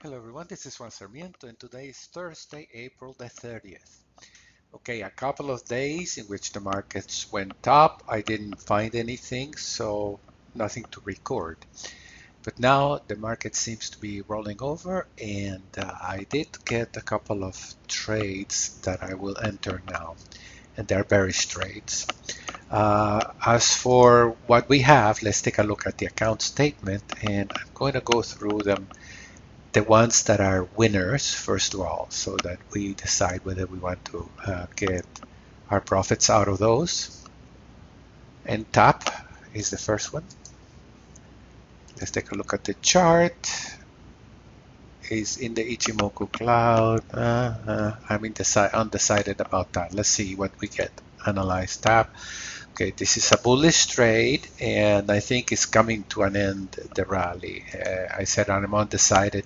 Hello everyone, this is Juan Sarmiento and today is Thursday, April the 30th. Okay, a couple of days in which the markets went up. I didn't find anything, so nothing to record. But now the market seems to be rolling over and I did get a couple of trades that I will enter now, and they're bearish trades. As for what we have, let's take a look at the account statement and I'm going to go through them, the ones that are winners first of all, so that we decide whether we want to get our profits out of those. And top is the first one. Let's take a look at the chart. Is in the Ichimoku cloud. I'm undecided about that. Let's see what we get. Analyze top. Okay, this is a bullish trade, and I think it's coming to an end, the rally. I said I'm undecided.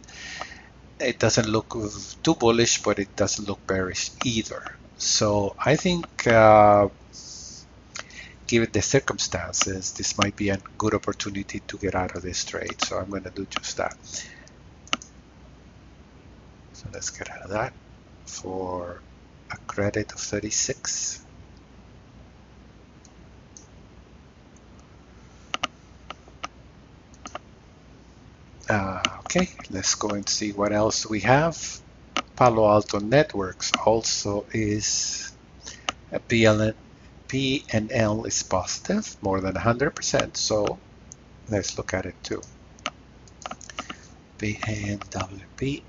It doesn't look too bullish, but it doesn't look bearish either. So I think, given the circumstances, this might be a good opportunity to get out of this trade. So I'm going to do just that. So let's get out of that for a credit of 36. Okay, let's go and see what else we have. Palo Alto Networks also is a P&L is positive, more than 100%. So let's look at it too. PNW.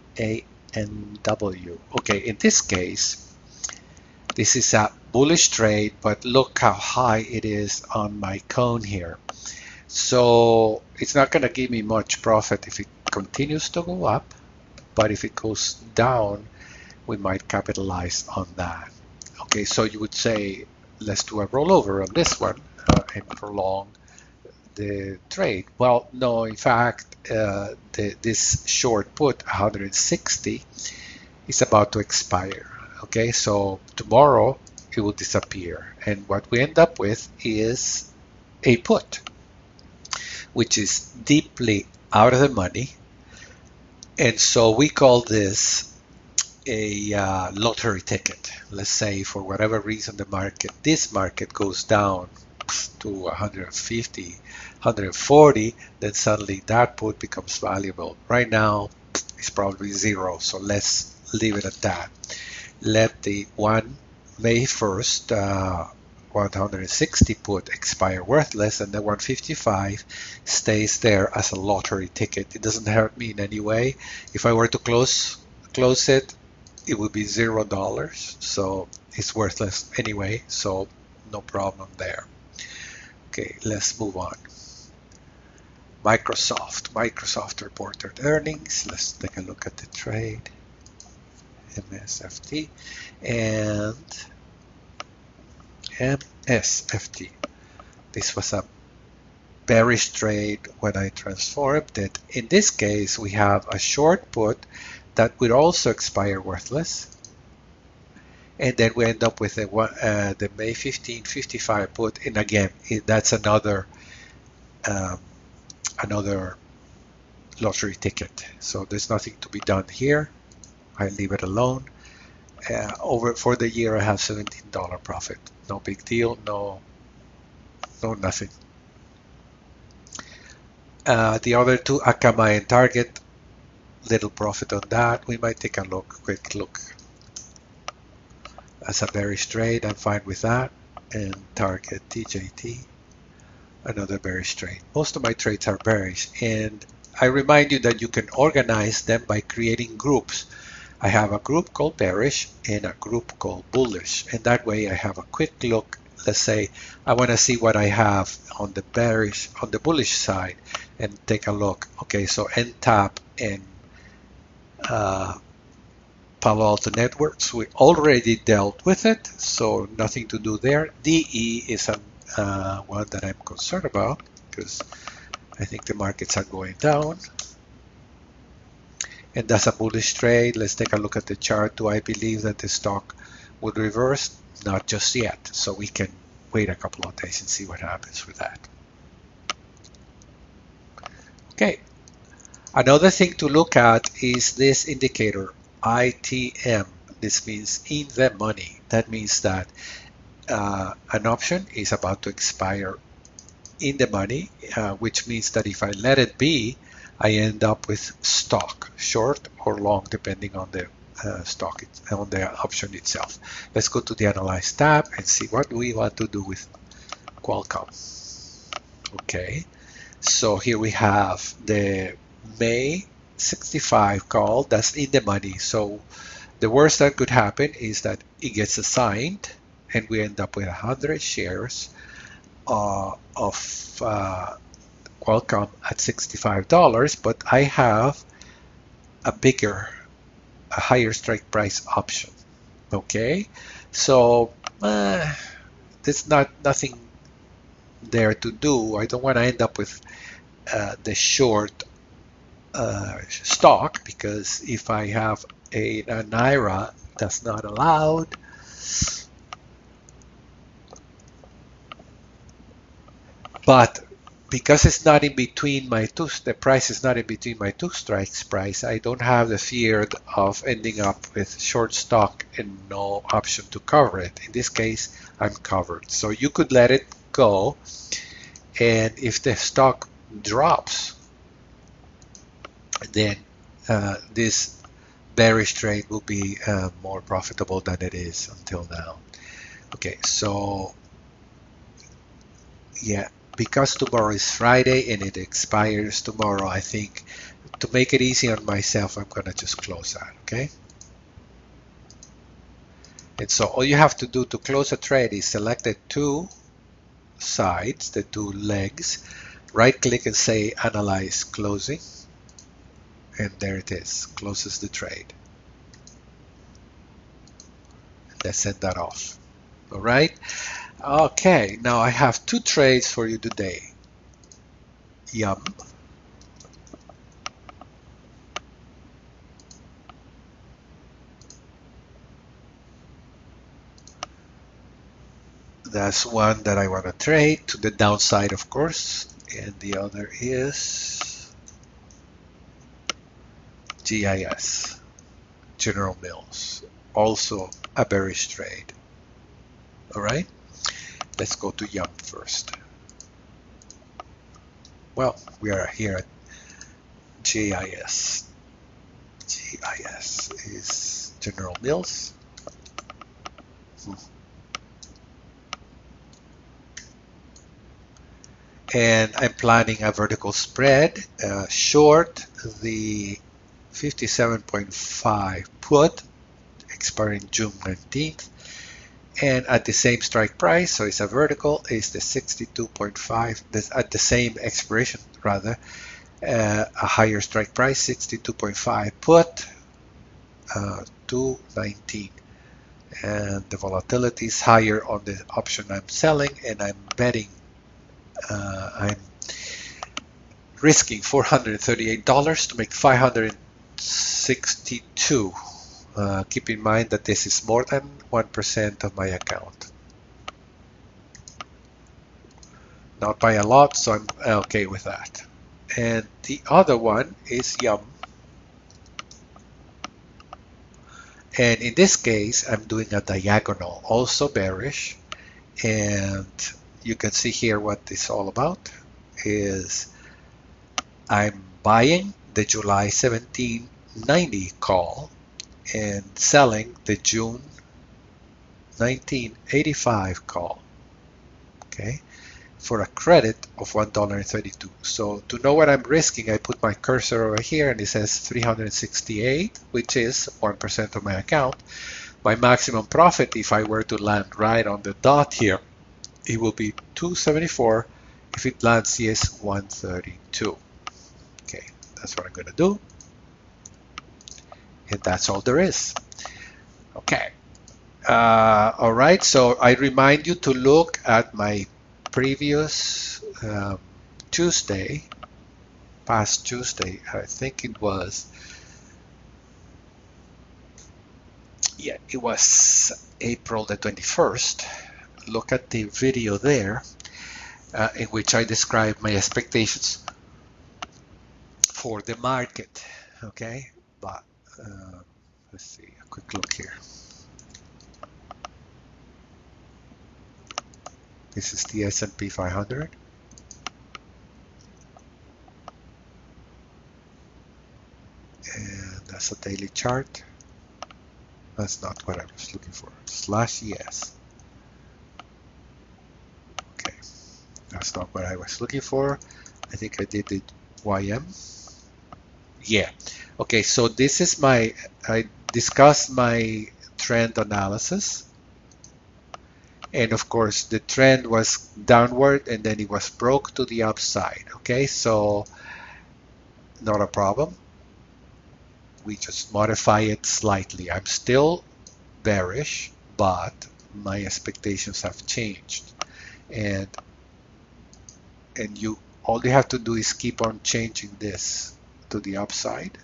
Okay, in this case, this is a bullish trade, but look how high it is on my cone here. So it's not going to give me much profit if it continues to go up, but if it goes down, we might capitalize on that. Okay, so you would say, let's do a rollover on this one and prolong the trade. Well, no, in fact, this short put 160 is about to expire. Okay, so tomorrow it will disappear, and what we end up with is a put, which is deeply out of the money, and so we call this a lottery ticket. Let's say for whatever reason this market goes down to 150, 140, then suddenly that put becomes valuable. Right now it's probably zero, so let's leave it at that. Let the May 1st 160 put expire worthless, and the 155 stays there as a lottery ticket. It doesn't hurt me in any way. If I were to close it, it would be $0, so it's worthless anyway, so no problem there. Okay, let's move on. Microsoft reported earnings. Let's take a look at the trade. MSFT and MSFT. This was a bearish trade when I transformed it. In this case, we have a short put that would also expire worthless, and then we end up with the May 15 55 put, and again that's another lottery ticket. So there's nothing to be done here. I leave it alone. Over for the year I have $17 profit. No big deal, no nothing. The other two, Akamai and Target, little profit on that. We might take a quick look. As a bearish trade, I'm fine with that. And Target, TJT, another bearish trade. Most of my trades are bearish, and I remind you that you can organize them by creating groups. I have a group called bearish and a group called bullish, and that way I have a quick look. Let's say I want to see what I have on the bullish side, and take a look. Okay, so NTAP and Palo Alto Networks, we already dealt with it, so nothing to do there. DE is one that I'm concerned about because I think the markets are going down. And that's a bullish trade. Let's take a look at the chart. Do I believe that the stock would reverse? Not just yet. So we can wait a couple of days and see what happens with that. Okay. Another thing to look at is this indicator, ITM. This means in the money. That means that an option is about to expire in the money, which means that if I let it be, I end up with stock, short or long, depending on the stock, on the option itself. Let's go to the Analyze tab and see what we want to do with Qualcomm. Okay, so here we have the May 65 call. That's in the money. So the worst that could happen is that it gets assigned and we end up with 100 shares of Qualcomm at $65, but I have a higher strike price option. Okay, so there's nothing there to do. I don't want to end up with the short stock, because if I have a Naira, that's not allowed. But because it's not in between my two, the price is not in between my two strikes price, I don't have the fear of ending up with short stock and no option to cover it. In this case, I'm covered. So you could let it go, and if the stock drops, then this bearish trade will be more profitable than it is until now. Okay, so yeah, because tomorrow is Friday and it expires tomorrow, I think to make it easy on myself, I'm gonna just close that, okay? And so all you have to do to close a trade is select the two sides, the two legs, right click and say Analyze Closing, and there it is, closes the trade. Let's set that off. All right. Okay, now I have two trades for you today. Yum. That's one that I want to trade to the downside, of course, and the other is GIS, General Mills, also a bearish trade. All right. Let's go to Yum first. Well, we are here at GIS. GIS is General Mills. And I'm planning a vertical spread, short the 57.5 put, expiring June 19th. And at the same strike price, so it's a vertical, is the 62.5, at the same expiration rather, a higher strike price, 62.5 put, 219. And the volatility is higher on the option I'm selling, and I'm betting, I'm risking $438 to make 562. Keep in mind that this is more than 1% of my account. Not by a lot, so I'm okay with that. And the other one is Yum. And in this case, I'm doing a diagonal, also bearish. And you can see here what this is all about is I'm buying the July 1790 call and selling the June 1985 call, okay, for a credit of $1.32. So to know what I'm risking, I put my cursor over here and it says 368, which is 1% of my account. My maximum profit, if I were to land right on the dot here, it will be 274. If it lands, yes, 132. Okay, that's what I'm going to do. And that's all there is. Okay. All right, so I remind you to look at my previous past Tuesday, I think it was, yeah, it was April the 21st. Look at the video there in which I describe my expectations for the market, okay? But let's see, a quick look here. This is the S&P 500. And that's a daily chart. That's not what I was looking for. /ES. Okay, that's not what I was looking for. I think I did the YM. Yeah. Okay, so this is I discussed my trend analysis. And of course, the trend was downward and then it was broke to the upside. Okay, so not a problem. We just modify it slightly. I'm still bearish, but my expectations have changed. And you all you have to do is keep on changing this to the upside.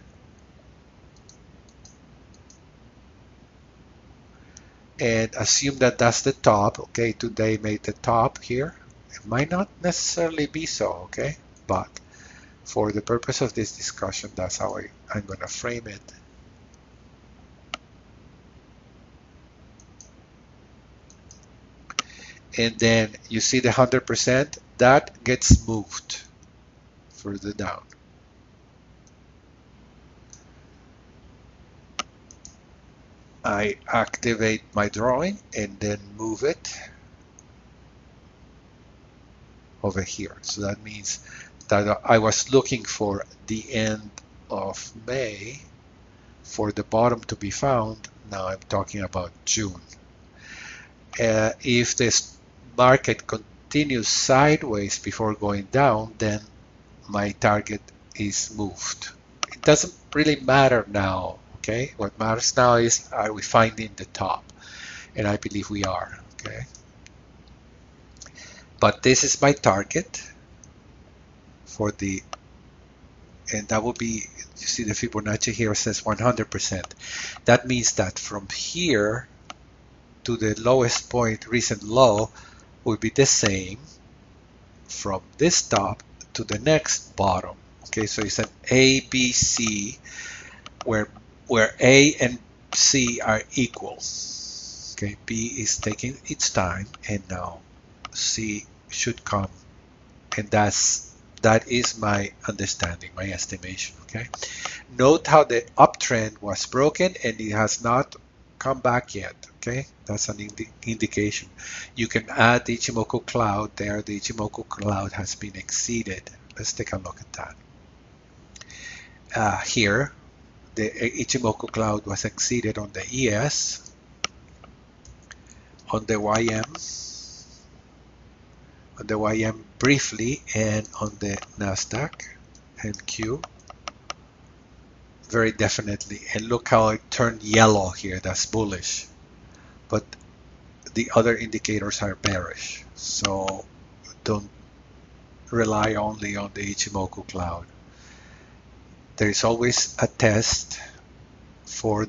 And assume that that's the top. Okay, today made the top here. It might not necessarily be so, okay? But for the purpose of this discussion, that's how I'm going to frame it. And then you see the 100%, that gets moved further down. I activate my drawing and then move it over here. So that means that I was looking for the end of May for the bottom to be found. Now I'm talking about June. If this market continues sideways before going down, then my target is moved. It doesn't really matter now, okay? What matters now is, are we finding the top? And I believe we are, okay? But this is my target for the, and that will be, you see the Fibonacci here says 100%. That means that from here to the lowest point, recent low, will be the same from this top to the next bottom. Okay, so it's an A, B, C, where A and C are equal. Okay, B is taking its time, and now C should come, and that is my understanding, my estimation. Okay, note how the uptrend was broken and it has not come back yet. Okay, that's an indication. You can add the Ichimoku cloud there. The Ichimoku cloud has been exceeded. Let's take a look at that. Here, the Ichimoku cloud was exceeded on the ES, on the YM briefly, and on the Nasdaq and Q. Very definitely. And look how it turned yellow here. That's bullish. But the other indicators are bearish. So don't rely only on the Ichimoku cloud. There is always a test for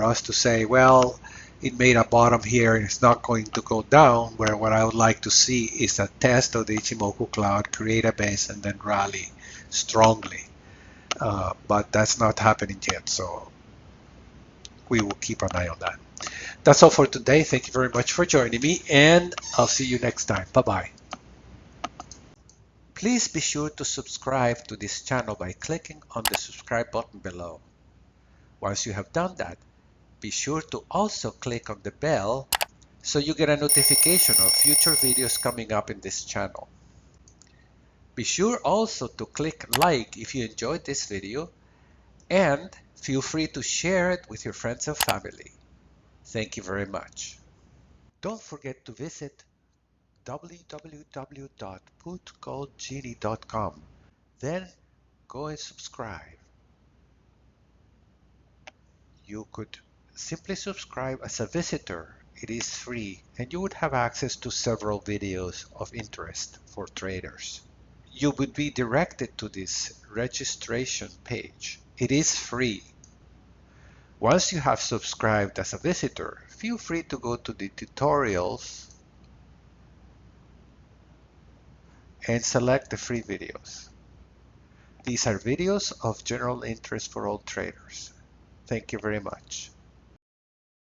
us to say, well, it made a bottom here and it's not going to go down, where what I would like to see is a test of the Ichimoku cloud, create a base, and then rally strongly. But that's not happening yet, so we will keep an eye on that. That's all for today. Thank you very much for joining me, and I'll see you next time. Bye-bye. Please be sure to subscribe to this channel by clicking on the subscribe button below. Once you have done that, be sure to also click on the bell so you get a notification of future videos coming up in this channel. Be sure also to click like if you enjoyed this video, and feel free to share it with your friends and family. Thank you very much. Don't forget to visit www.putgoldgenie.com. Then go and subscribe. You could simply subscribe as a visitor. It is free, and you would have access to several videos of interest for traders. You would be directed to this registration page. It is free. Once you have subscribed as a visitor, feel free to go to the tutorials and select the free videos. These are videos of general interest for all traders. Thank you very much.